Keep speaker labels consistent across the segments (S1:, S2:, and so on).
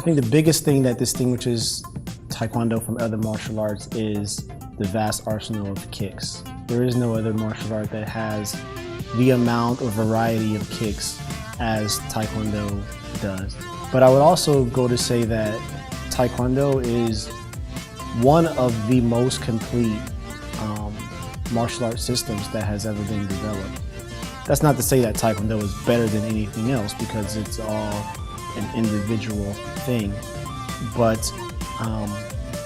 S1: think the biggest thing that distinguishes Taekwondo from other martial arts is the vast arsenal of kicks. There is no other martial art that has the amount or variety of kicks as Taekwondo does. But I would also go to say that Taekwondo is one of the most complete martial arts systems that has ever been developed. That's not to say that Taekwondo is better than anything else, because it's all an individual thing. But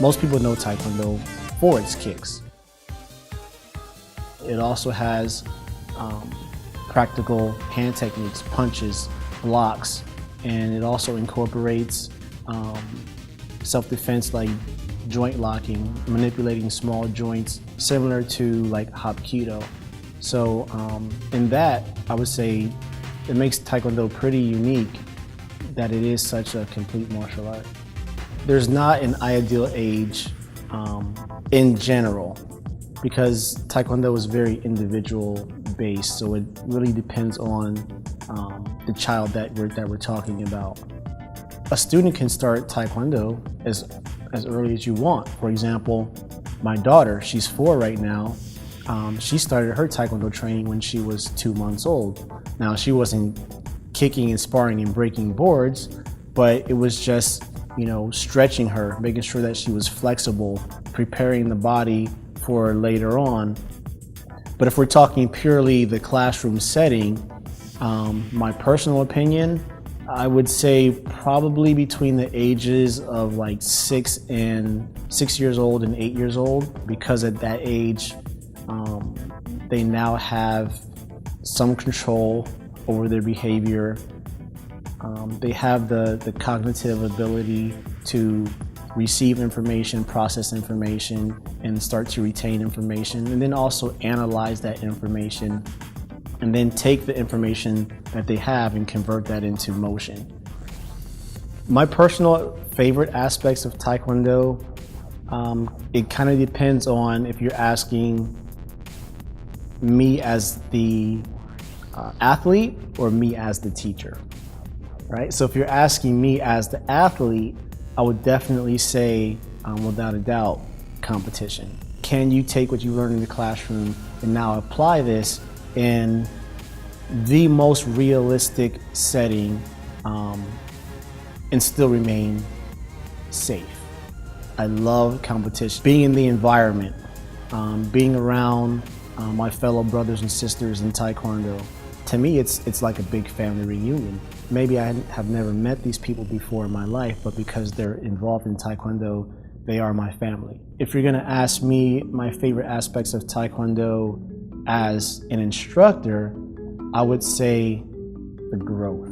S1: most people know Taekwondo for its kicks. It also has practical hand techniques, punches, blocks, and it also incorporates self-defense like joint locking, manipulating small joints, similar to like Hapkido. So in that, I would say it makes Taekwondo pretty unique that it is such a complete martial art. There's not an ideal age in general, because Taekwondo is very individual based, so it really depends on the child that we're talking about. A student can start Taekwondo as early as you want. For example, my daughter, she's 4 right now. She started her Taekwondo training when she was 2 months old. Now, she wasn't kicking and sparring and breaking boards, but it was just, stretching her, making sure that she was flexible, preparing the body for later on. But if we're talking purely the classroom setting, my personal opinion, I would say probably between the ages of like 6 years old and 8 years old, because at that age, they now have some control over their behavior. They have the cognitive ability to receive information, process information, and start to retain information, and then also analyze that information, and then take the information that they have and convert that into motion. My personal favorite aspects of Taekwondo, it kind of depends on if you're asking me as the athlete or me as the teacher, right? So if you're asking me as the athlete, I would definitely say, without a doubt, competition. Can you take what you learned in the classroom and now apply this in the most realistic setting and still remain safe? I love competition. Being in the environment, being around my fellow brothers and sisters in Taekwondo. To me, it's like a big family reunion. Maybe I have never met these people before in my life, but because they're involved in Taekwondo, they are my family. If you're gonna ask me my favorite aspects of Taekwondo as an instructor, I would say the growth.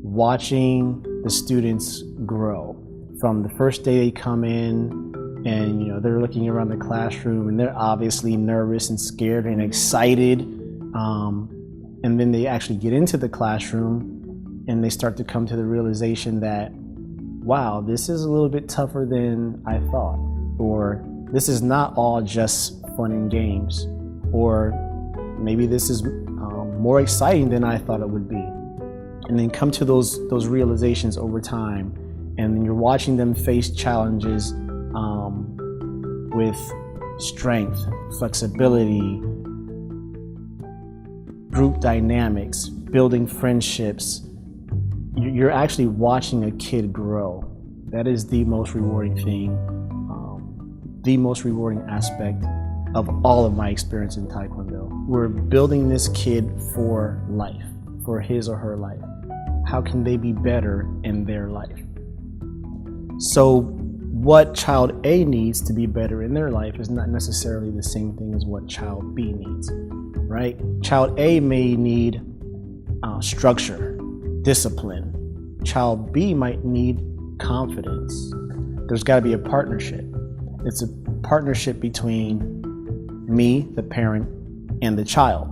S1: Watching the students grow from the first day they come in, and they're looking around the classroom and they're obviously nervous and scared and excited, and then they actually get into the classroom and they start to come to the realization that, wow, this is a little bit tougher than I thought, or this is not all just fun and games, or maybe this is more exciting than I thought it would be. And then come to those realizations over time, and then you're watching them face challenges with strength, flexibility, group dynamics, building friendships. You're actually watching a kid grow. That is the most rewarding thing, the most rewarding aspect of all of my experience in Taekwondo. We're building this kid for life, for his or her life. How can they be better in their life? So what child A needs to be better in their life is not necessarily the same thing as what child B needs, right? Child A may need structure, discipline. Child B might need confidence. There's got to be a partnership. It's a partnership between me, the parent, and the child.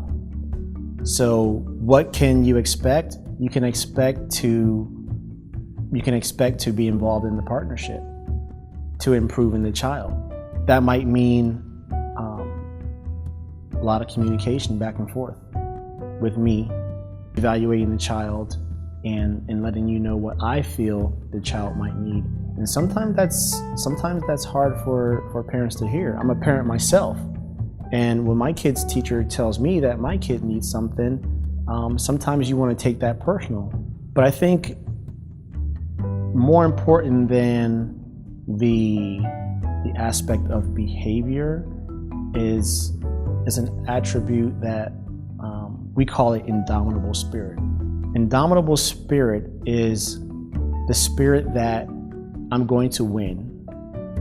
S1: So what can you expect? You can expect to be involved in the partnership to improve in the child. That might mean a lot of communication back and forth with me, evaluating the child, and letting you know what I feel the child might need. And sometimes that's hard for parents to hear. I'm a parent myself, and when my kid's teacher tells me that my kid needs something, sometimes you want to take that personal. But I think more important than the aspect of behavior is an attribute that we call it indomitable spirit. Indomitable spirit is the spirit that I'm going to win.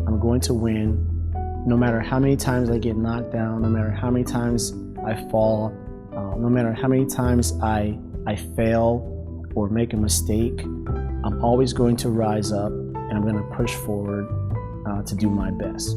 S1: I'm going to win no matter how many times I get knocked down, no matter how many times I fall, no matter how many times I fail or make a mistake. I'm always going to rise up, and I'm going to push forward to do my best.